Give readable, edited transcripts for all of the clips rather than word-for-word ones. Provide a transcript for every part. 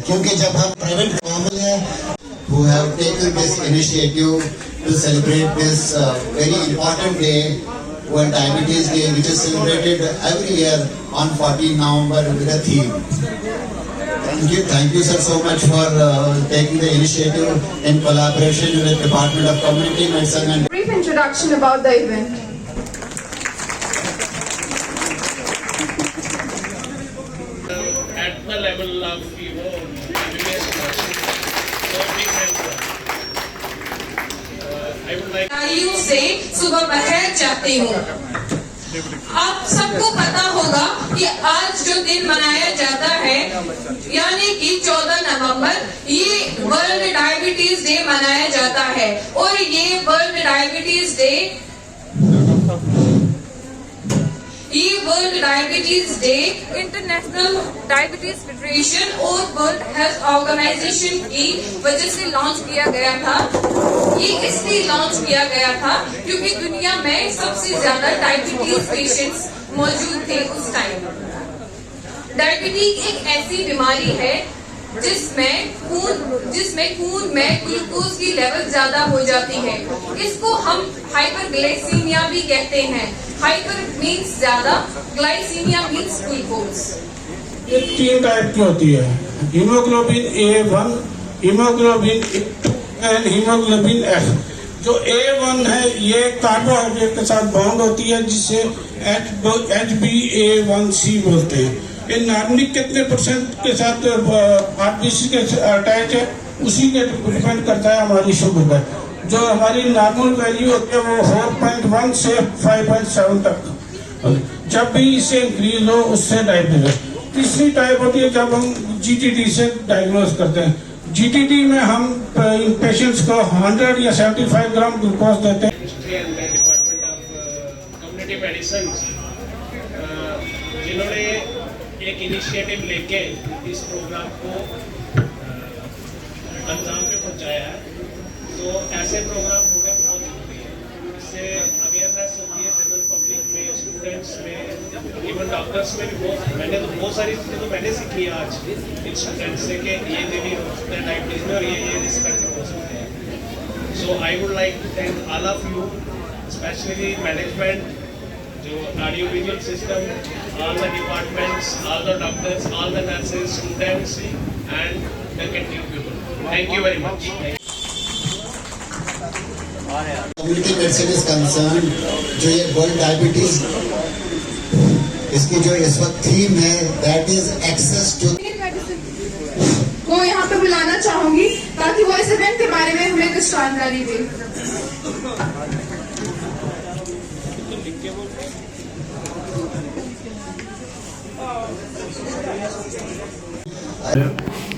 क्योंकि जब हम प्राइवेट फैमिली है who have taken this initiative to celebrate this very important day, World Diabetes Day, which is celebrated every year on 14 November with a theme. Thank you sir so much for taking the initiative in collaboration with Department of Community Medicine and brief introduction about the event. At the level of I would like से सुबह बहर चाहती हूँ। आप सबको पता होगा कि आज जो दिन मनाया जाता है यानी कि 14 नवंबर ये वर्ल्ड डायबिटीज डे मनाया जाता है और ये world diabetes day international diabetes federation और वर्ल्ड हेल्थ ऑर्गेनाइजेशन की वजह से लॉन्च किया गया था। ये इसलिए लॉन्च किया गया था क्योंकि दुनिया में सबसे ज्यादा डायबिटीज पेशेंट्स मौजूद थे उस टाइम। डायबिटीज एक ऐसी बीमारी है जिसमें खून में ग्लूकोज की लेवल ज्यादा हो जाती है। इसको हम हाइपरग्लाइसीमिया भी कहते हैं। हाइपर मीन्स ज्यादा, ग्लाइसीमिया मीन्स ग्लूकोज। ये 3 टाइप की होती है, haemoglobin A1, haemoglobin A2 and haemoglobin F। जो A1 है ये कार्बोहाइड्रेट के साथ बॉन्ड होती है जिसे HbA1c बोलते हैं। ये नॉर्मली कितने परसेंट के साथ आरबीसी के अटैच है उसी के डिपेंड करता है हमारी शुगर पर। जो हमारी नॉर्मल वैल्यू होती है वो 4.1 से 5.7 तक। जब भी इससे इंक्रीज हो उससे डायबिटीज। तीसरी टाइप होती है जब हम GTD से डायग्नोज करते हैं। GTD में हम पेशेंट्स को 100 या 75 ग्राम ग्लूकोज देते हैं। डिपार्टमेंट ऑफ कम्युनिटी मेडिसिन जिन्होंने एक इनिशिएटिव लेके इस प्रोग्राम को अंजाम पे पहुंचाया है। तो ऐसे प्रोग्राम होने बहुत जरूरी है। इससे अवेयरनेस होती है जनरल पब्लिक में, स्टूडेंट्स में, इवन डॉक्टर्स में भी। मैंने तो बहुत सारी चीज़ें तो मैंने सीखी है आज इन स्टूडेंट्स से कि ये भी हो सकता है डायबिटीज में और ये रिस्क फैक्टर हो सकते हैं। So I would like to thank all of you, specially management, जो audio visual system, all the departments, all the doctors, all the nurses, students and the canteen people. Thank you very much. Community medicine is concerned, जो ये world diabetes इसकी जो इस वक्त theme है that is access to को यहाँ पे बुलाना चाहूंगी ताकि वो इस इवेंट के बारे में हमें कुछ जानकारी दे।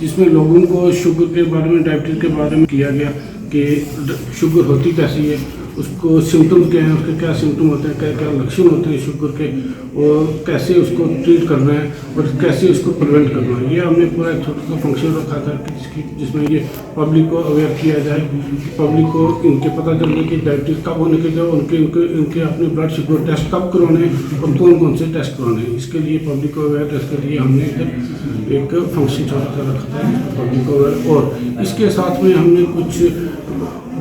जिसमें लोगों को शुगर के बारे में, डायबिटीज के बारे में किया गया कि शुगर होती कैसी है, उसको सिम्टम्स क्या हैं, उसके क्या सिम्टम होते हैं, क्या क्या लक्षण होते हैं शुगर के, और कैसे उसको ट्रीट करना है और कैसे उसको प्रिवेंट करना है। ये हमने पूरा एक छोटा सा फंक्शन रखा था जिसमें ये पब्लिक को अवेयर किया जाए, पब्लिक को इनके पता चले कि डायबिटीज कब होने के जो उनके अपने ब्लड शुगर टेस्ट कब करवाने और कौन कौन से टेस्ट करवाने हैं। इसके लिए पब्लिक को अवेयरनेस के लिए हमने एक फंक्शन छोटा सा रखा था पब्लिक को अवेयर। और इसके साथ में हमने कुछ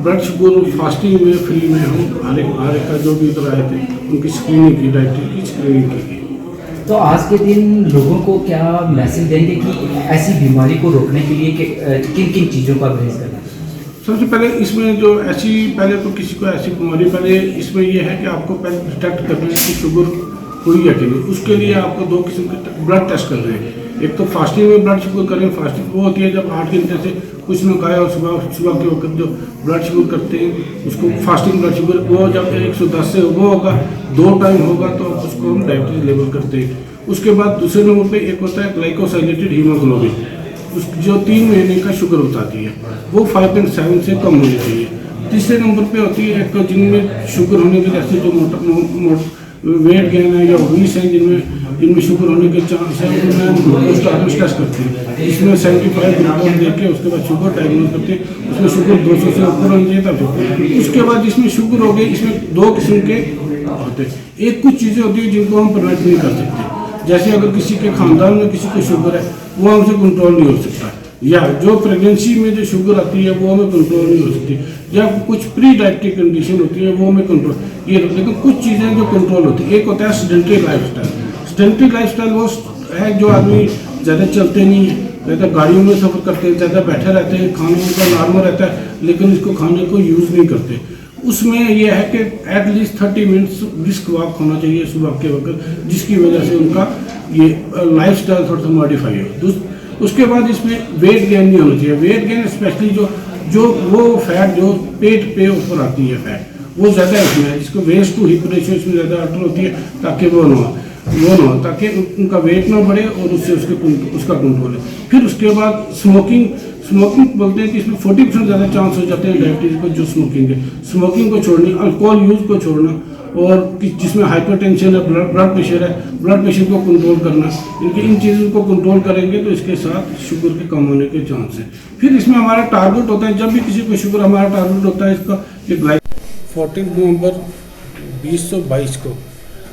ब्लड शुगर फास्टिंग में फ्री में हम हर एक का जो भी इधर आए थे उनकी स्क्रीनिंग की, डायबिटीज की स्क्रीनिंग की। तो आज के दिन लोगों को क्या मैसेज देंगे कि ऐसी बीमारी को रोकने के लिए किन किन चीज़ों का परहेज करना है? सबसे पहले इसमें जो ऐसी, पहले तो किसी को ऐसी बीमारी, पहले इसमें यह है कि आपको पहले डिटेक्ट करना है कि शुगर हुई है कि नहीं। उसके लिए आपको 2 किस्म के ब्लड टेस्ट करने हैं। एक तो फास्टिंग में ब्लड शुगर करें। फास्टिंग वो होती है जब 8 घंटे से कुछ न खाया और सुबह के वक्त जो ब्लड शुगर करते हैं उसको फास्टिंग ब्लड शुगर, वो जब 110 से वो होगा, 2 टाइम होगा तो उसको हम डायबिटीज लेवल करते हैं। उसके बाद दूसरे नंबर पे एक होता है ग्लाइकोसाइलेटेड हीमोग्लोबिन, जो 3 महीने का शुगर बताती है, वो 5.7 से कम होनी चाहिए। तीसरे नंबर पे होती है एक जिनमें शुगर होने की वजह से जो वेट गेन है या ओबीस है जिनमें शुगर होने के चांस है, उनमें ग्लूकोज टॉलरेंस टेस्ट करते हैं। इसमें 75 ग्लूकोज देख के उसके बाद शुगर डायग्नोज करते हैं। उसमें शुगर 200 से ऊपर होनी चाहिए तब। उसके बाद इसमें शुगर हो गई, इसमें 2 किस्म के होते हैं। एक कुछ चीज़ें होती है जिनको हम प्रिवेंट नहीं कर सकते, जैसे अगर किसी के खानदान में किसी को शुगर है वो हमसे कंट्रोल नहीं हो सकता, या जो प्रेगनेंसी में जो शुगर आती है वो हमें कंट्रोल नहीं हो सकती, या कुछ प्री डायबिटिक कंडीशन होती है वो हमें कंट्रोल ये। लेकिन कुछ चीज़ें जो कंट्रोल होती है, एक होता है सेडेंटरी लाइफस्टाइल। सेडेंटरी लाइफस्टाइल वो है जो आदमी ज़्यादा चलते नहीं है, ज़्यादा गाड़ियों में सफ़र करते हैं, ज़्यादा बैठे रहते हैं, खाना उनका नॉर्मल रहता है लेकिन इसको खाने को यूज़ नहीं करते। उसमें यह है कि एटलीस्ट 30 मिनट्स ब्रिस्क वॉक होना चाहिए सुबह के वक्त, जिसकी वजह से उनका ये लाइफस्टाइल थोड़ा सा मॉडिफाई हो। उसके बाद इसमें वेट गेन नहीं होना चाहिए। वेट गेन स्पेशली जो वो फैट जो पेट पे ऊपर आती है फैट वो ज़्यादा इसमें है, जिसको वेस्ट टू हिप रेशियो इसमें ज़्यादा अल्टर होती है, ताकि वो ना हो ताकि उनका वेट ना बढ़े और उससे उसका कंट्रोल है। फिर उसके बाद स्मोकिंग बोलते हैं कि इसमें 40% ज़्यादा चांस हो जाते हैं डायबिटीज़ को। जो स्मोकिंग है, स्मोकिंग को छोड़नी, अल्कोहल यूज़ को छोड़ना, और जिसमें हाइपरटेंशन है, ब्लड प्रेशर है, ब्लड प्रेशर को कंट्रोल करना, इन चीज़ों को कंट्रोल करेंगे तो इसके साथ शुगर के कम होने के चांस हैं। फिर इसमें हमारा टारगेट होता है, जब भी किसी को शुगर, हमारा टारगेट होता है इसका कि 14 नवंबर 2022 को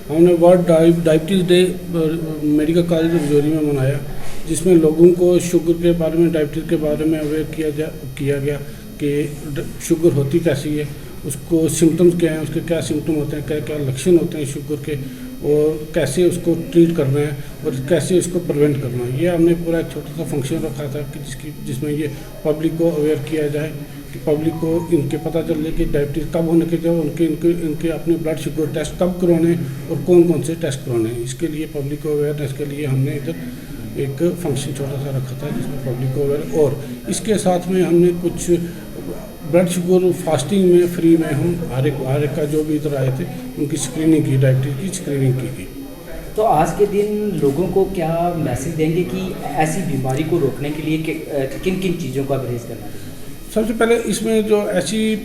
हमने world diabetes day medical college Rajouri में मनाया, जिसमें लोगों को शुगर के बारे में, डायबिटीज़ के बारे में अवेयर किया गया कि शुगर होती कैसी है, उसको सिम्टम्स क्या हैं, उसके क्या सिम्टम होते हैं, क्या क्या लक्षण होते हैं शुगर के, और कैसे उसको ट्रीट करना है और कैसे उसको प्रिवेंट करना है। ये हमने पूरा एक छोटा सा फंक्शन रखा था कि जिसमें ये पब्लिक को अवेयर किया जाए, कि पब्लिक को इनके पता चले कि डायबिटीज़ कब होने के, जब इनके अपने ब्लड शुगर टेस्ट कब करवाने और कौन कौन से टेस्ट करवाने हैं। इसके लिए पब्लिक को अवेयरनेस के लिए हमने इधर एक फंक्शन छोटा सा रखा था जिसमें पब्लिक को अवेयर, और इसके साथ में हमने कुछ ब्लड शुगर फास्टिंग में फ्री में हम हर एक का जो भी इधर आए थे उनकी स्क्रीनिंग की, डायबिटीज़ की स्क्रीनिंग की गई। तो आज के दिन लोगों को क्या मैसेज देंगे कि ऐसी बीमारी को रोकने के लिए किन किन चीज़ों का परहेज करना चाहिए? सबसे पहले इसमें जो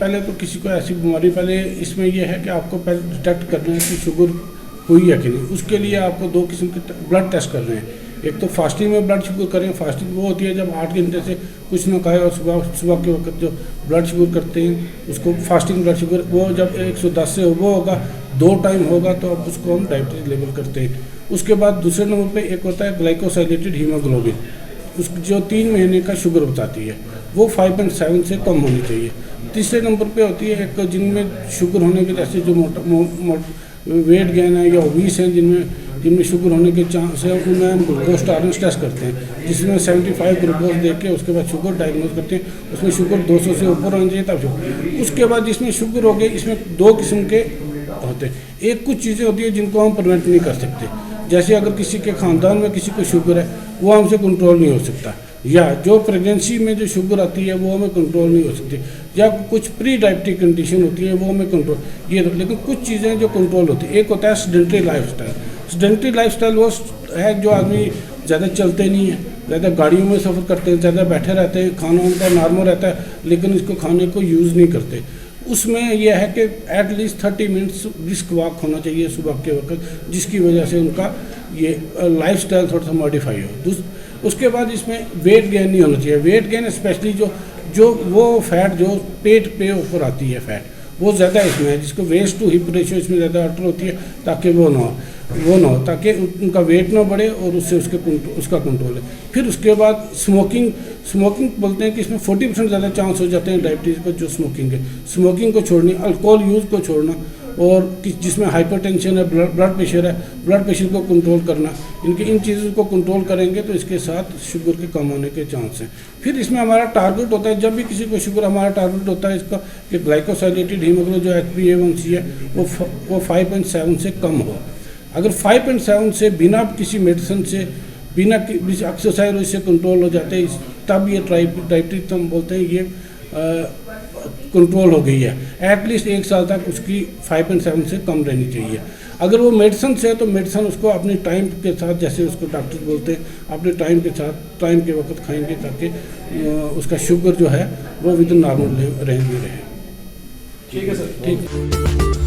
पहले तो किसी को ऐसी बीमारी, पहले इसमें यह है कि आपको पहले डिटेक्ट करना है कि शुगर हुई है कि नहीं। उसके लिए आपको 2 किस्म के ब्लड टेस्ट करने हैं। एक तो फास्टिंग में ब्लड शुगर करें। फास्टिंग वो होती है जब 8 घंटे से कुछ ना खाए और सुबह के वक्त जो ब्लड शुगर करते हैं उसको फास्टिंग ब्लड शुगर, वो जब 110 से वो होगा, 2 टाइम होगा तो अब उसको हम डायबिटीज लेवल करते हैं। उसके बाद दूसरे नंबर पे एक होता है ग्लाइकोसाइलेटेड हीमोग्लोबिन, उस जो 3 महीने का शुगर बताती है, वो 5.7 से कम होनी चाहिए। तीसरे नंबर पे होती है एक जिनमें शुगर होने के जैसे जो वेट गेन है या ओबीस है, जिनमें शुगर होने के चांस है, उनमें हम ग्लूकोज टॉलरेंस टेस्ट करते हैं, जिसमें 75 ग्लूकोज देख के उसके बाद शुगर डायग्नोज करते हैं। उसमें शुगर 200 से ऊपर होनी चाहिए तब शुगर। उसके बाद जिसमें शुगर हो गई, इसमें 2 किस्म के होते हैं। एक कुछ चीज़ें होती है जिनको हम प्रिवेंट नहीं कर सकते, जैसे अगर किसी के खानदान में किसी को शुगर है वो हमसे कंट्रोल नहीं हो सकता, या जो प्रेगनेंसी में जो शुगर आती है वो हमें कंट्रोल नहीं हो सकती, या कुछ प्री डायबिटिक कंडीशन होती है वो हमें कंट्रोल ये। लेकिन कुछ चीज़ें जो कंट्रोल होती है, एक होता है सेडेंटरी लाइफस्टाइल। सेडेंटरी लाइफस्टाइल वो है जो आदमी ज़्यादा चलते नहीं है, ज़्यादा गाड़ियों में सफ़र करते हैं, ज़्यादा बैठे रहते हैं, खाना उनका नॉर्मल रहता है लेकिन इसको खाने को यूज़ नहीं करते। उसमें यह है कि एटलीस्ट 30 मिनट्स ब्रिस्क वॉक होना चाहिए सुबह के वक्त, जिसकी वजह से उनका ये लाइफस्टाइल थोड़ा सा मॉडिफाई हो। उसके बाद इसमें वेट गेन नहीं होना चाहिए। वेट गेन स्पेशली जो वो फैट जो पेट पे ऊपर आती है फैट, वो ज़्यादा इसमें है, जिसको वेस्ट टू हिप रेशियो इसमें ज़्यादा अल्टर होती है, ताकि वो ना हो ताकि उनका वेट ना बढ़े और उससे उसका कंट्रोल है। फिर उसके बाद स्मोकिंग बोलते हैं कि इसमें 40% ज़्यादा चांस हो जाते हैं डायबिटीज़ को। जो स्मोकिंग है, स्मोकिंग को छोड़नी, अल्कोहल यूज़ को छोड़ना, और जिसमें हाइपरटेंशन है, ब्लड प्रेशर है, ब्लड प्रेशर को कंट्रोल करना, इन चीज़ों को कंट्रोल करेंगे तो इसके साथ शुगर के कम होने के चांस हैं। फिर इसमें हमारा टारगेट होता है, जब भी किसी को शुगर, हमारा टारगेट होता है इसका कि ग्लाइकोसाइलेटेड हीमोग्लोबिन जो HbA1c है वो 5.7 से कम हो। अगर 5.7 से बिना किसी मेडिसिन से, बिना एक्सरसाइज से कंट्रोल हो जाते हैं, तब ये डायबिटीज हम बोलते हैं ये कंट्रोल हो गई है। एटलीस्ट 1 साल तक उसकी 5.7 से कम रहनी चाहिए। अगर वो मेडिसिन से है तो मेडिसिन उसको अपने टाइम के साथ, जैसे उसको डॉक्टर बोलते हैं, अपने टाइम के साथ टाइम के वक्त खाएंगे ताकि उसका शुगर जो है वो विद नॉर्मल रेंज में रहे। ठीक है सर। ठीक।